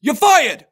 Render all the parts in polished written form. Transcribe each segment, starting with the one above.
You're fired!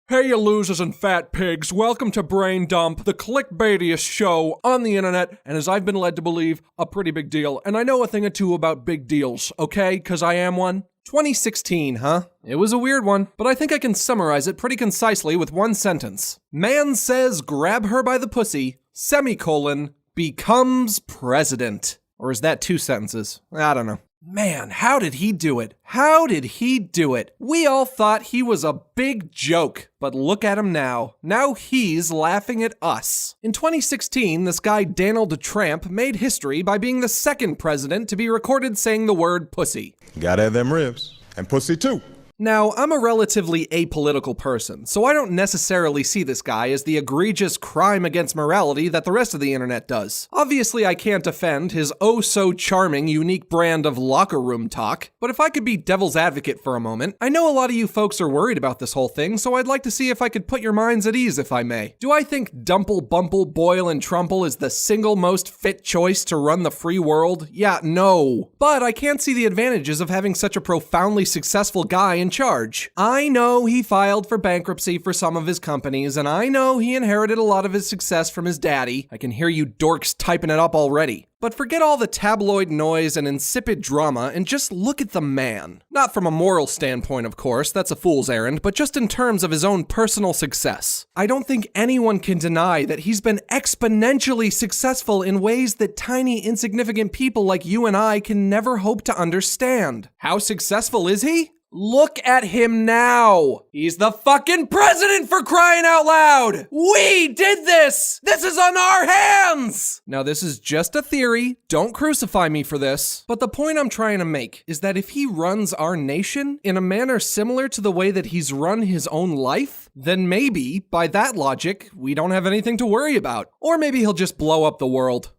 Hey, you losers and fat pigs. Welcome to Brain Dump, the clickbaitiest show on the internet, and as I've been led to believe, a pretty big deal. And I know a thing or two about big deals, okay? Because I am one. 2016, huh? It was a weird one, but I think I can summarize it pretty concisely with one sentence. Man says grab her by the pussy, semicolon, becomes president. Or is that two sentences? I don't know. Man, how did he do it? How did he do it? We all thought he was a big joke, but look at him now. Now he's laughing at us. In 2016, this guy Donald Trump made history by being the second president to be recorded saying the word pussy. Gotta have them ribs. And pussy too. Now, I'm a relatively apolitical person, so I don't necessarily see this guy as the egregious crime against morality that the rest of the internet does. Obviously, I can't defend his oh-so-charming, unique brand of locker room talk, but if I could be devil's advocate for a moment, I know a lot of you folks are worried about this whole thing, so I'd like to see if I could put your minds at ease, if I may. Do I think Dumple, Bumple, Boyle, and Trumple is the single most fit choice to run the free world? Yeah, no. But I can't see the advantages of having such a profoundly successful guy in charge. I know he filed for bankruptcy for some of his companies, and I know he inherited a lot of his success from his daddy. I can hear you dorks typing it up already. But forget all the tabloid noise and insipid drama and just look at the man. Not from a moral standpoint, of course, that's a fool's errand, but just in terms of his own personal success. I don't think anyone can deny that he's been exponentially successful in ways that tiny, insignificant people like you and I can never hope to understand. How successful is he? Look at him now. He's the fucking president, for crying out loud. We did this. This is on our hands. Now, this is just a theory. Don't crucify me for this. But the point I'm trying to make is that if he runs our nation in a manner similar to the way that he's run his own life, then maybe, by that logic, we don't have anything to worry about. Or maybe he'll just blow up the world.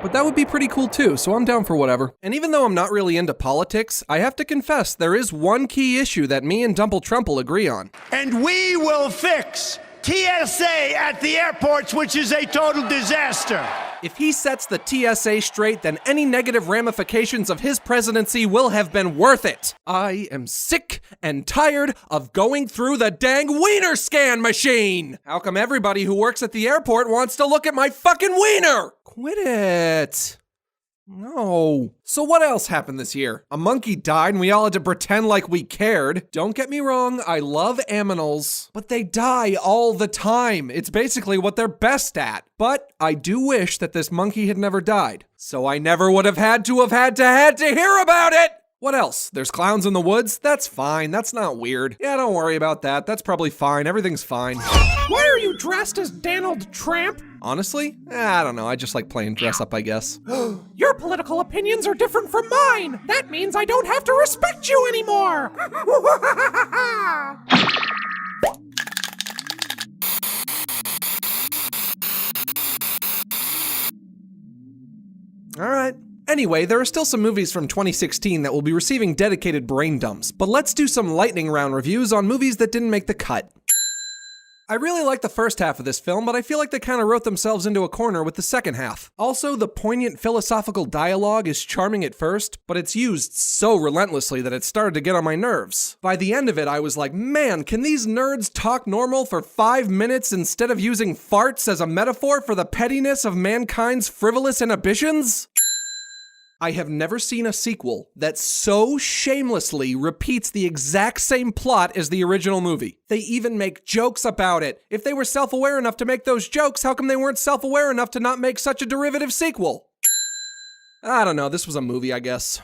But that would be pretty cool too, so I'm down for whatever. And even though I'm not really into politics, I have to confess there is one key issue that me and Dumple Trumple agree on. And we will fix TSA at the airports, which is a total disaster. If he sets the TSA straight, then any negative ramifications of his presidency will have been worth it. I am sick and tired of going through the dang wiener scan machine. How come everybody who works at the airport wants to look at my fucking wiener? Quit it. No. So what else happened this year? A monkey died and we all had to pretend like we cared. Don't get me wrong, I love aminals, but they die all the time. It's basically what they're best at. But I do wish that this monkey had never died, so I never would have had to hear about it. What else? There's clowns in the woods? That's fine. That's not weird. Yeah, don't worry about that. That's probably fine. Everything's fine. Why are you dressed as Donald Trump? Honestly? I don't know. I just like playing dress up, I guess. Your political opinions are different from mine. That means I don't have to respect you anymore. All right. Anyway, there are still some movies from 2016 that will be receiving dedicated brain dumps, but let's do some lightning round reviews on movies that didn't make the cut. I really like the first half of this film, but I feel like they kind of wrote themselves into a corner with the second half. Also, the poignant philosophical dialogue is charming at first, but it's used so relentlessly that it started to get on my nerves. By the end of it, I was like, man, can these nerds talk normal for 5 minutes instead of using farts as a metaphor for the pettiness of mankind's frivolous inhibitions? I have never seen a sequel that so shamelessly repeats the exact same plot as the original movie. They even make jokes about it. If they were self-aware enough to make those jokes, how come they weren't self-aware enough to not make such a derivative sequel? I don't know, this was a movie, I guess.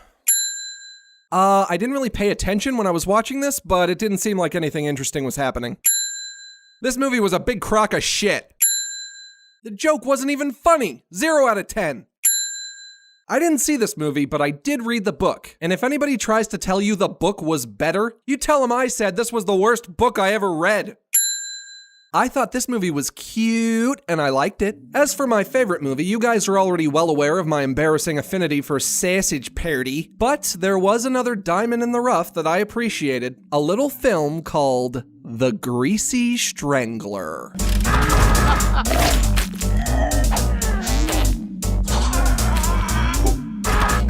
I didn't really pay attention when I was watching this, but it didn't seem like anything interesting was happening. This movie was a big crock of shit. The joke wasn't even funny. 0 out of 10. I didn't see this movie, but I did read the book. And if anybody tries to tell you the book was better, you tell them I said this was the worst book I ever read. I thought this movie was cute, and I liked it. As for my favorite movie, you guys are already well aware of my embarrassing affinity for sausage parody, but there was another diamond in the rough that I appreciated. A little film called The Greasy Strangler.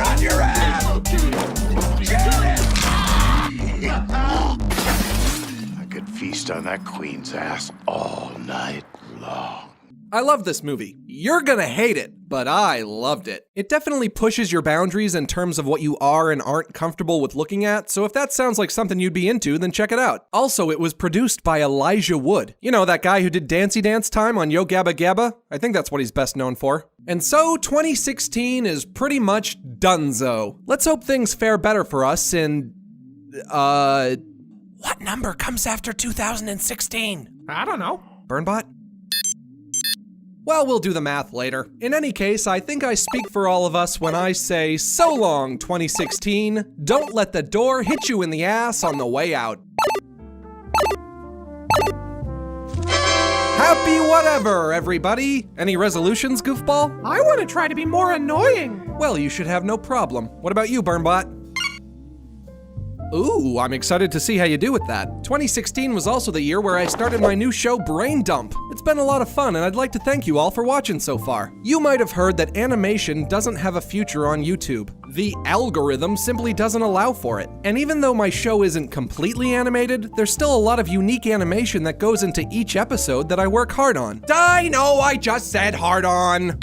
On your ass! dance on that queen's ass all night long. I love this movie. You're gonna hate it, but I loved it. It definitely pushes your boundaries in terms of what you are and aren't comfortable with looking at, so if that sounds like something you'd be into, then check it out. Also, it was produced by Elijah Wood. You know, that guy who did Dancey Dance Time on Yo Gabba Gabba? I think that's what he's best known for. And so, 2016 is pretty much donezo. Let's hope things fare better for us in... What number comes after 2016? I don't know. Burnbot? Well, we'll do the math later. In any case, I think I speak for all of us when I say, so long, 2016. Don't let the door hit you in the ass on the way out. Happy whatever, everybody. Any resolutions, goofball? I want to try to be more annoying. Well, you should have no problem. What about you, Burnbot? Ooh, I'm excited to see how you do with that. 2016 was also the year where I started my new show, Brain Dump. It's been a lot of fun, and I'd like to thank you all for watching so far. You might have heard that animation doesn't have a future on YouTube. The algorithm simply doesn't allow for it. And even though my show isn't completely animated, there's still a lot of unique animation that goes into each episode that I work hard on. I know, I just said hard on.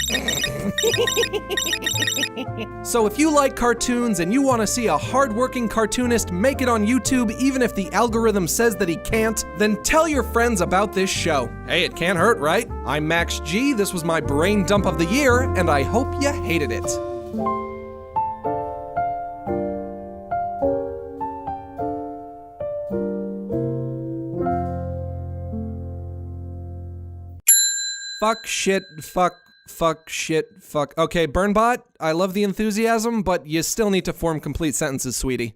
So if you like cartoons and you want to see a hardworking cartoonist make it on YouTube even if the algorithm says that he can't, then tell your friends about this show. Hey, it can't hurt, right? I'm Max G, this was my brain dump of the year, and I hope you hated it. Fuck, shit, fuck, shit, fuck. Okay, Burnbot, I love the enthusiasm, but you still need to form complete sentences, sweetie.